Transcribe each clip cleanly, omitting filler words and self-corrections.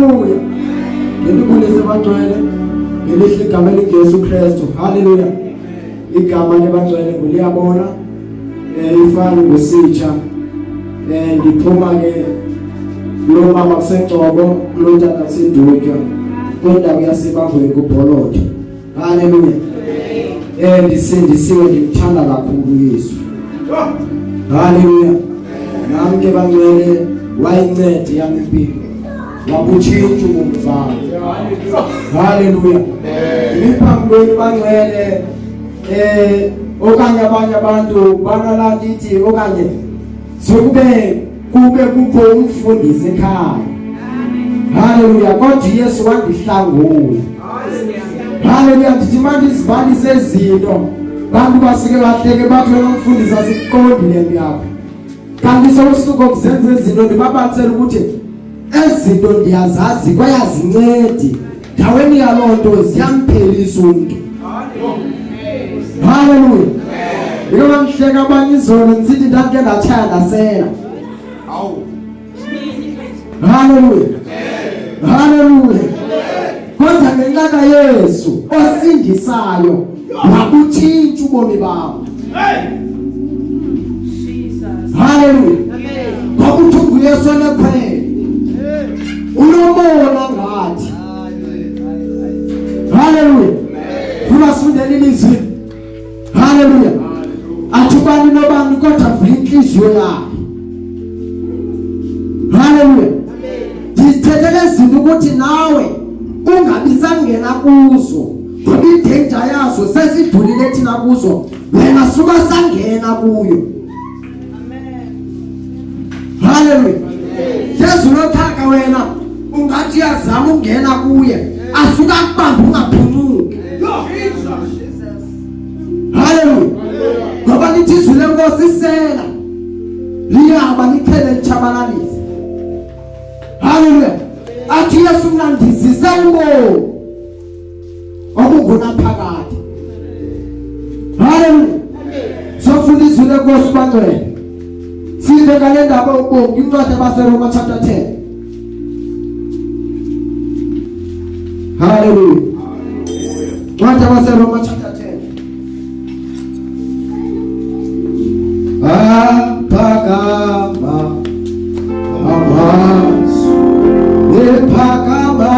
Hallelujah. Ngibulise bangcwele ngelihle igama likaJesu Kristu. Hallelujah. Igama lebangcwele nguliyabona ifana ngositsha ngiphuma ke lo mama kusengcobo lo tata kusenduka kodwa kuyasebangweni kubholotho. Hallelujah. Ndisindisiwe ngikuthanda kakhulu Yesu. Hallelujah. Nami ke bangcwele wayincede yami impilo. Wabutshintsha ubomi bami. Hallelujah. Ngiphambi bangcwele okanye abanye abantu banala lithi okanye kube kukho umfundisi ekhaya. Hallelujah. Kodwa Yesu wandihlangula. Hallelujah. Ndithi manje izibali sezinto bantu basike bahleke bathi wena umfundisi asiqondile yakho. Kanti sokusuka ukuzenza izinto ndibabathela ukuthi ezinto ndiyazazi kwayazincedi. Daweni yalonto ziyamphelisa umuntu. Hallelujah. Yebo ngihleka abanye izolo ngithi ndake ndathaya ndasela. Hallelujah. Hallelujah. Kodwa ngenxa Yesu osindisayo wabutshintsha ubomi bami. Hallelujah. Kwakuthi nguYesu nephele. Unomona ngathi. Hallelujah. Kunasifundela ilizwi. Hallelujah. Athubani nobani kodwa vula inhliziyo yakhe. Hallelujah. Ngithethele izinto ukuthi nawe ungabisangena kuzo. Ngoba idanger yazo sesidulile thina kuzo. Wena suka sangena kuyo. Hallelujah. Jesu nothaka wena ungathi yazama ungena kuye asuka kubamba ungaphunyuki. Hallelujah. Ngoba lithi izwi lenkosi isela liyaba liphele lichabalalise. Hallelujah. Athi Yesu mnandizisa umoya okungona phakathi. Hallelujah. Sofuna izwi lenkosi bangcwele. Sithe ngale ndaba ubonga incwadi yabaseRoma chapter 10. Hallelujah. Incwadi yabaseRoma chapter 10. Apakama amasu epakama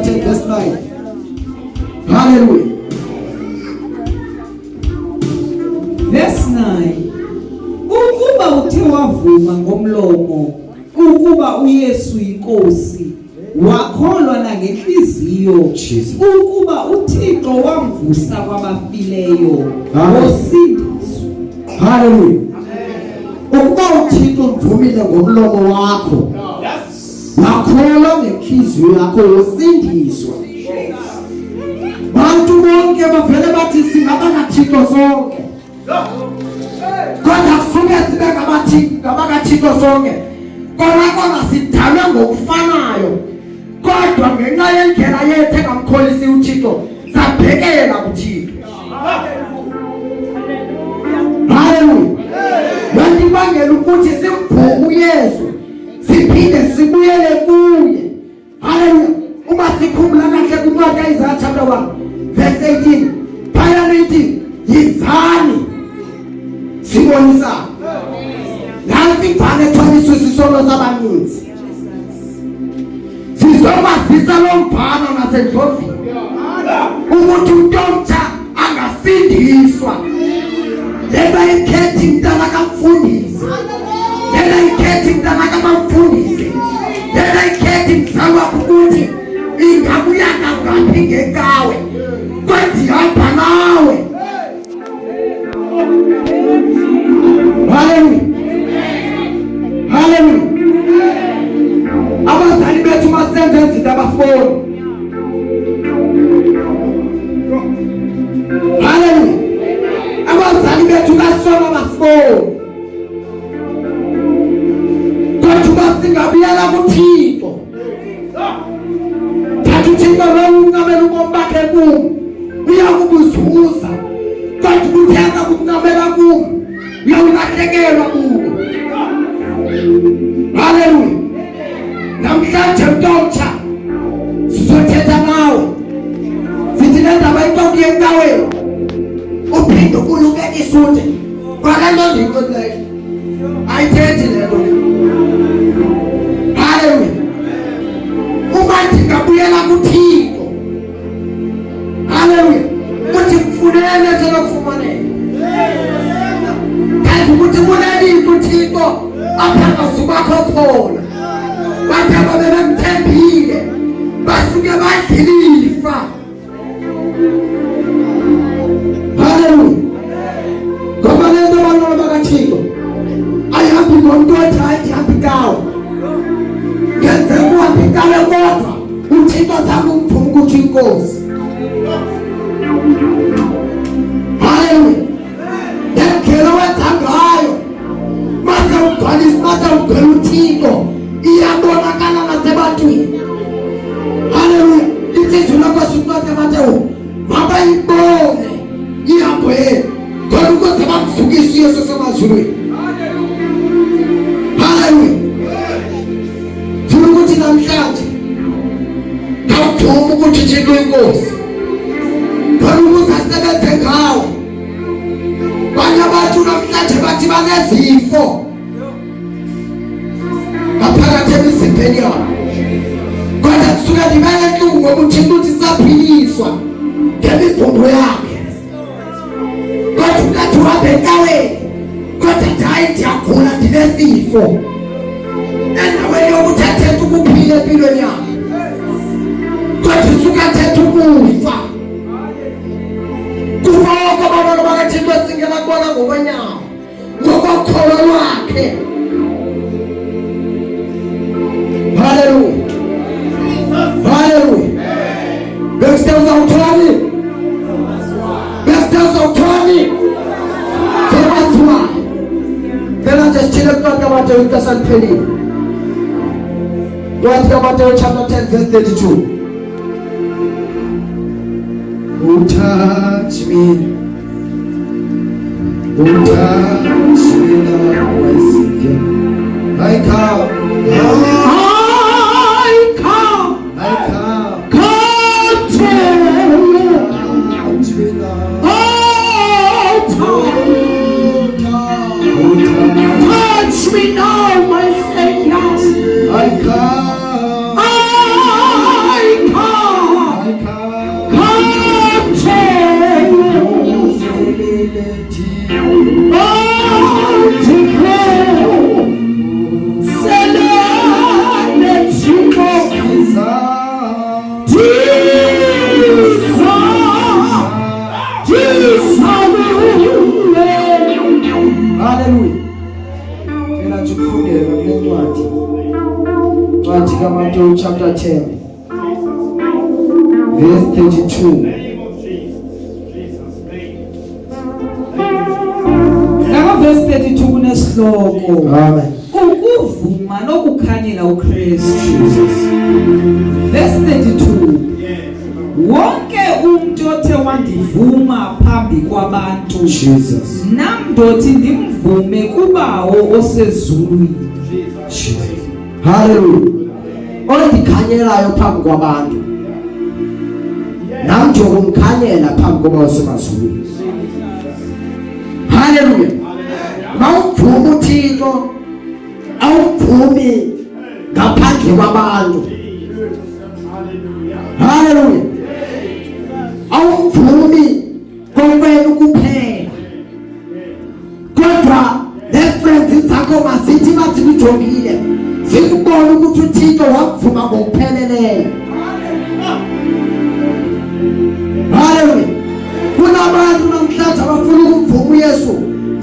10 verse 9. Hallelujah. Verse 9. Ukuba uthe wavuma ngomlomo ukuba uYesu inkosi, wakholwa nangenhliziyo ukuba uThixo wamvusa kwabafileyo, wosindiswa. Hallelujah. Ukuba uThixo mvumile ngomlomo wakho, wakholwa ngenhliziyo yakho, wosindiswa. Bantu bonke bavele bathi singaba kaThixo sonke. Kodwa kusuke sibe ngabakaThixo sonke. Kona sidalwe ngokufanayo. Kodwa ngenxa yendlela yethu engamkholisi uThixo, sabhekela kuThixo. Hallelujah. Lento ibangela ukuthi simvume uYesu, siphinde sibuyele kuye. Hallelujah. Uma sikhumbula kahle kuncwadi kaIsaiah chapter 1 verse 18, phaya lithi yizani sibonisa. Nansi ibhane ethwaliswe sisono sabaninzi. Sizobazisa lo mbhalo nasendlovini ukuthi uNtomtsha angasindiswa. Leba ikhethi mntana kamfundisi, leba ikhethi mntana kamfundisi, leba ikhethi mzalwa ukuthi ingabuya ngaphi ngekawe kwathi hamba nawe. Hallelujah. Hallelujah. Abazali bethu masenze izinto abafuni. Hallelujah. Abazali bethu basona basifuni. Kodwa basingabuyela kuThixo. Thatha uThixo lo unqamela ubomi bakhe kuwo, uyakubuzuza. Kodwa utheka ukunqamela kuwo, uyawulahlekelwa kuwo. Hallelujah. Namhlanje Ntomtsha sizothetha nawe. Sithi le ndaba ixoki yenkaweni. Uphinde ukuluke isuthe. Kwalento ndinto leyo. Ayithethi lento. Hallelujah. Uma ndingabuyela kuThixo. Hallelujah. Uthi kufunele selokufumaneka. Kanti ukuthi kunelini kuThixo apha kasubakho khona. Bathi ababemthembile basuke badilifa. Hallelujah. Ngoba lento abantwana bakaThixo ayihambi ngomuntu othi ayihambi kawo. Ngenzeka uhambi kawe kodwa uThixo zama ukuphuma ukuthi inkosi. Hallelujah. Ngekelo wenza ngayo mase ugcwele uThixo iyabonakala nasebantwini. Hallelujah. Insizwa lakho siqhathe Matewu mabayibone ihambo yenu kodwa ukuze bamzukise uYesu semazulwini. Hallelujah. Funa ukuthi namhlanje ngawuthuma ukuthi Thixo inkosi kodwa ukuze asebenze ngawe. Banye abantu namhlanje bathi banezifo ngaphakathi emzimbeni yabo, kodwa kusuka libele enhlungu ngoba uThixo uthi saphiliswa ngemivumbo yakhe. Kodwa ukathi uhambe enkaweni kodwa hayi ndiyagula ndinesifo. Endaweni yokuthi athethe ukuphila empilweni yakhe kodwa usuka athethe ukufa. Kuboko abantwana bakaThixo singena kubona ngokwenyawo ngokokholo lwakhe. Hallelujah. Hallelujah. Besiteuza uthoni. Besiteuza uthoni. Sebazwa. Phela nje sithile kuqala kaMatewu ixesha liphelile. Kwathi kaMatewu chapter 10 verse 32. Touch me. Touch me now, my Savior. I come. Touch me now, my Savior. I come. Matthew chapter 10 verse 32. Verse 32 kunesihloko. Amen. Ukuvuma nokukhanyela uKristu. Verse 32. Wonke umuntu othe wandivuma phambi kwabantu, Jesus, namdothi ndimvume kubawo osezulwini. Jesus. Hallelujah. Ondikhanyelayo phambi kwabantu, nam njokumkhanyela phambi kwabawo osemazulwini. Hallelujah. Mawuvuma uThixo, awuvumi ngaphandle kwabantu. Hallelujah. Awuvumi kokwenu kuphela, kodwa ne-friends zakho masithi bathi kujongile zikubona ukuthi uThixo wakuvuma ngokupheleleyo. Hallelujah. Kunabantu namhlanje abafuna ukumvuma uYesu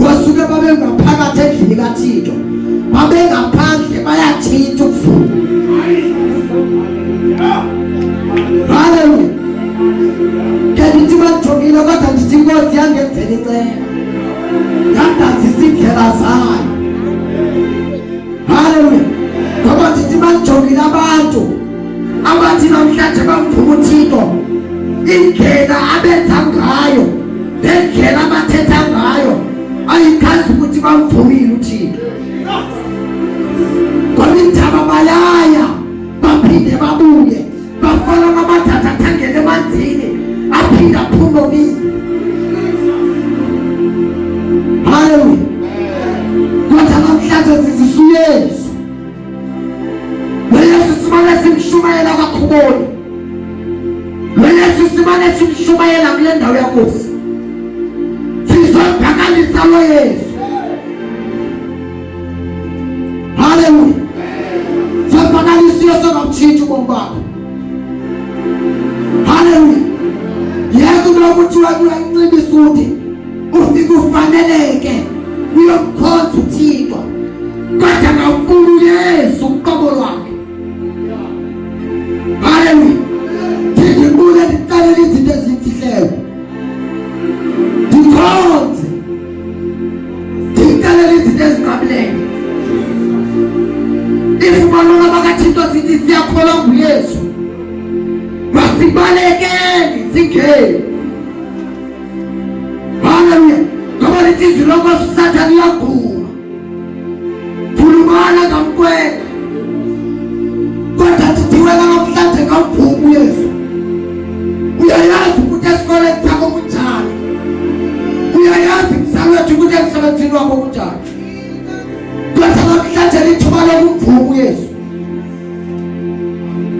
ngosuke babe ngaphakathi endlini kaThixo, babe ngaphandle bayathinta ukuvuma. Hallelujah. Kanti bajongile kodwa ndithi Nkosi yangenzela icebo, yandazisa indlela zayo. Hallelujah. Ngoba ndithi bajongile abantu abathi namhlanje bamvuma uThixo, indlela abenza ngayo nendlela abathetha ngayo ayikhazi ukuthi bamvumile uThixo. Ngoba indaba bayaya baphinde babuye, bafana ngabathatha thangele emanzini aphinda aphume omile. Hallelujah. Kodwa namhlanje sisizwe uYesu, uYesu simane simshumayela kakhulu, uYesu simane simshumayela kule ndawo yaKhosi, sizobhakalisa lo Yesu. Hallelujah. Sizobhakalisa Yesu ngomtshintsho ubomi bakho. Hallelujah. Yebo lokuthi wayenxiba isuti ufike ufaneleke uyomkhonza uThixo, kodwa ngawufuna uYesu uqobo lwakhe. Hallelujah. Ndibuye ndicalele izinto ezimfihlelo, ndikhonze, ndicalele izinto ezinqabileyo. Ifumana bakaThixo sithi siyakholwa nguYesu, masibalekeni singeni. Hallelujah. Ngoba lithi izwi loNkosi uSathane uyaguma, khulumana ngamkwena, kodwa ndithiwela namhlanje ngawuvuma uYesu. Uyayazi ukuthi esikoleni sakho kunjani, uyayazi msawethu ukuthi emsebenzini wakho kunjani, kodwa namhlanje lithuba lokumvuma uYesu.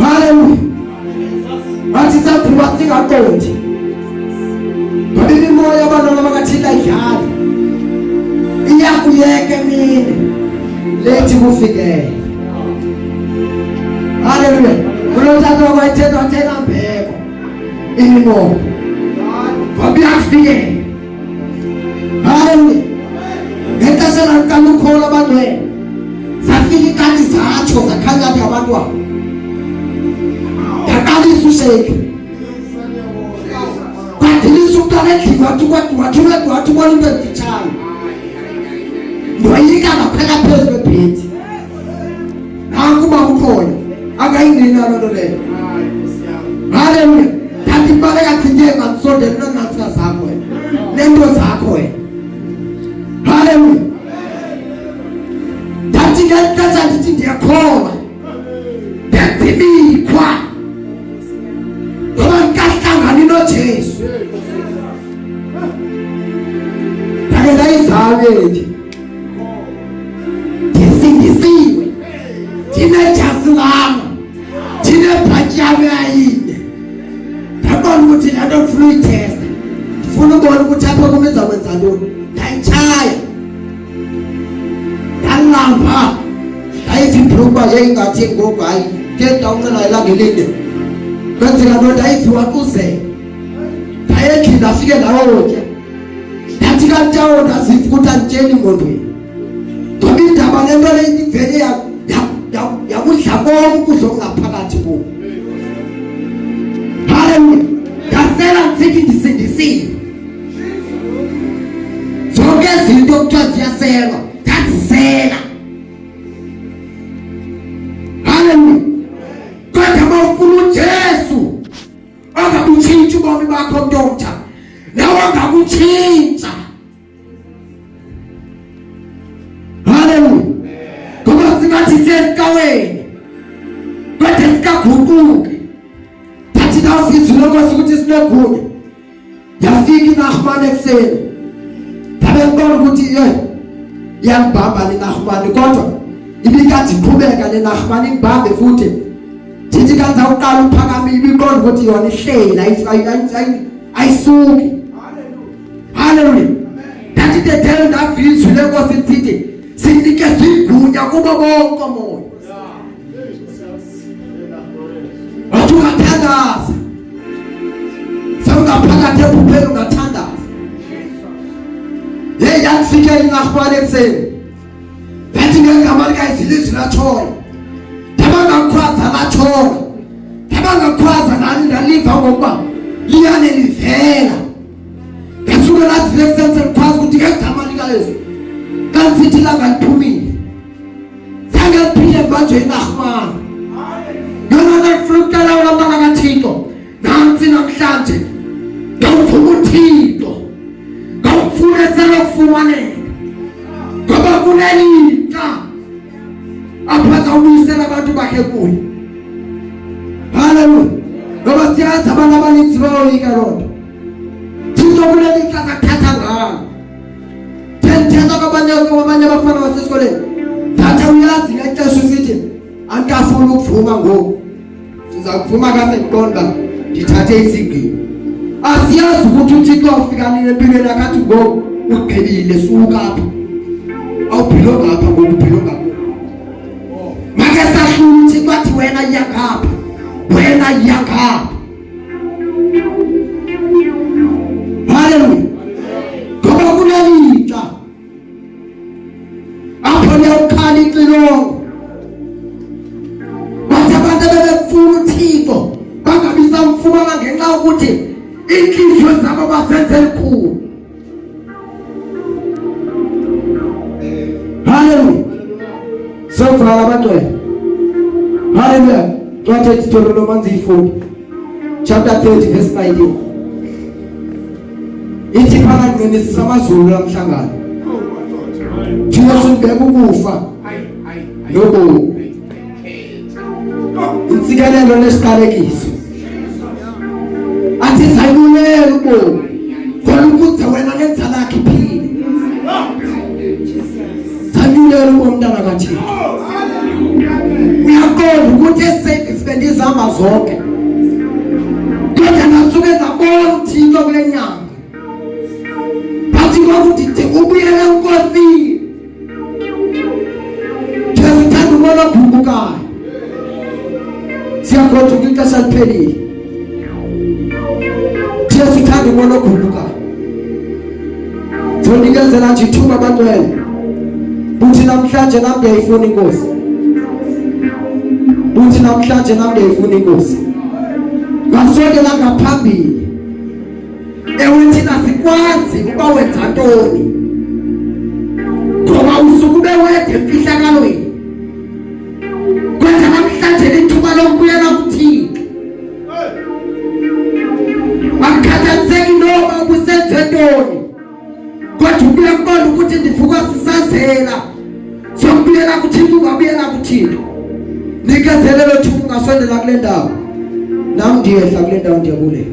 Hallelujah. Bathi saphuma singaqondi, ngoba imimoya yabantwana bakaThixo ayidlali, iyakuyeka emini lethi kufikele. Hallelujah. Kulothatha kwayithetha wathela mbeko imimoya, ngoba iyakufikela. Hallelujah. Ngexesha lakukala ukhola abantwana zafika ikati zatsho zakhanya ngathi abantwana, yaqalisa usheke kwadilisa umntwana endlini wathi ubona into ezitshayo, ndoyika ngaphakathi phezu kwebhedi. Nanku uba ukhona akayingeni loo nto leyo. Hallelujah. Kanti kubaleka thinte ngamsondela nonantsika zakho nento zakho wena. Hallelujah. Ndathi ngexesha ndithi ndiyakholwa, ndenza imikhwa ngoba ndikahlangani noJesu. Ndake ndayizaleli ndisindisiwe, ndinejasi lam, ndinebhatyi yam eyayinde, ndabona ukuthi lento ngifuna uyitest. Ngifuna ukubona ukuthi apha kumeza kwenza ntoni. Ngayitshaya. Ngangihamba. Ayithi ibhruba yayingathi ngoku hayi ke dawuncela ilangelinde. Kwenzeka nto ayithi wakuze. Ayekhinda afike nawo ke. Ndathi kantawo ndazithi ukuthi anditsheli ingqondweni. Ngoba indaba lento le ivele yakudla konke ukudla okungaphakathi kuwo. Haleluya. Ngasela ngithi ndisindisile. Zonke izinto kuthiwa ziyaselwa. Ndazisela. Haleluya. Kodwa uma ufuna uJesu ongabutshintsha ubomi bakho mntomtha, nawe ongabutshintsha. Haleluya. Ngoba singathi siyesikaweni kodwa sikaguquki. Thathi nawufisa lokho ukuthi sinegunya. Yafika iNahumani ekuseni. Ndabe ngibona ukuthi yangibamba leNahumani kodwa ibikathi iqhubeka leNahumani ngibambe futhi. Thithi kanza uqala uphakama ibiqonda ukuthi yona ihlela ayisuki. Haleluya. Thathi tethe ndavizwe lenkosi ithi sinike sigunya kubo bonke moya. Wathi ungathandaza. Sawungaphakathi ephupheni ungathandaza. Yafika iNahumani ekuseni. Yathi ngegama likaYesu lathona. Tabangakwaza lathona. Tabangakwaza nani ndaliva ngokuba liyane livela. Ngasuka lathi lesense likwazi ukuthi ngegama likaYesu. Kansithi langa liphumile. Sange liphile manje iNahumani. Yona ngifuna lawo lamanga kaThixo. Nansi namhlanje. Ngawuvuma uThixo. Ngawufuna selokufumane. Ngoba kunelika. Apha awuyisela abantu bakhe kuye. Haleluya. Ngoba siyazi abantu abaninzi bayoyika lonto. Thixo kunelika sakuthatha ngalo. Thetha kwabanye abafana basesikoleni. Thatha uyazi ngexesha usithi ankafuna ukuvuma ngoku. Sizakuvuma kahle ngiqonda ngithathe isigqi. Asiyazi ukuthi uThixo ufika nini empilweni akathi ngoku ugqibile suka apha. Awuphilo ngapha ngokuphilo ngapha. Make sahlula uThixo athi wena yangapha. Wena yangapha. Haleluya. Ngoba kunelika. Apho liyawukhala ixilongo. Bathi abantu bebefuna uThixo bangabisamfumana ngenxa yokuthi inhliziyo zabo basenze likhulu. Haleluya. Sofala abantwana. Haleluya. Twathe Deuteronomy 4 chapter 30 verse 19. Ithi phakathi nesamazulu lamhlangano. Thina sibheka ukufa. Lobo. Insikelelo lesiqalekiso. Athi sayibulele ubomi. Khona ukuthi wena ngenza lakhe iphile. Sayibulele ubomi mntana kaThixo. Uyaqonda ukuthi esifende izamba zonke. Kodwa nasuke ngabona uThixo kule nyanga. Bathi ukuthi ubuyele enkosini. Jesu thanda umoya oguqukayo. Siyakhoda ukuthi ixesha liphelile. Jesu thanda umoya oguqukayo. Zonikezela nje ithuba abantwana. Uthi namhlanje nami ngiyayifuna inkosi. Uthi namhlanje nami ngiyayifuna inkosi. Ngasokela ngaphambili. Ewe thina sikwazi ukuba wenza ntoni. Ngoba usuku bewethe emfihlakalweni. Kodwa namhlanje lithuba lokubuyela kuThixo. Akukhathaliseki noma kusenze ntoni. Kodwa uyaqonda ukuthi ndivuka sisazela. Sokubuyela kuThixo ungabuyela kuThixo. Nikezelelo thuba ungasondela kule ndawo. Nami ngiyehla kule ndawo ndiyabulela.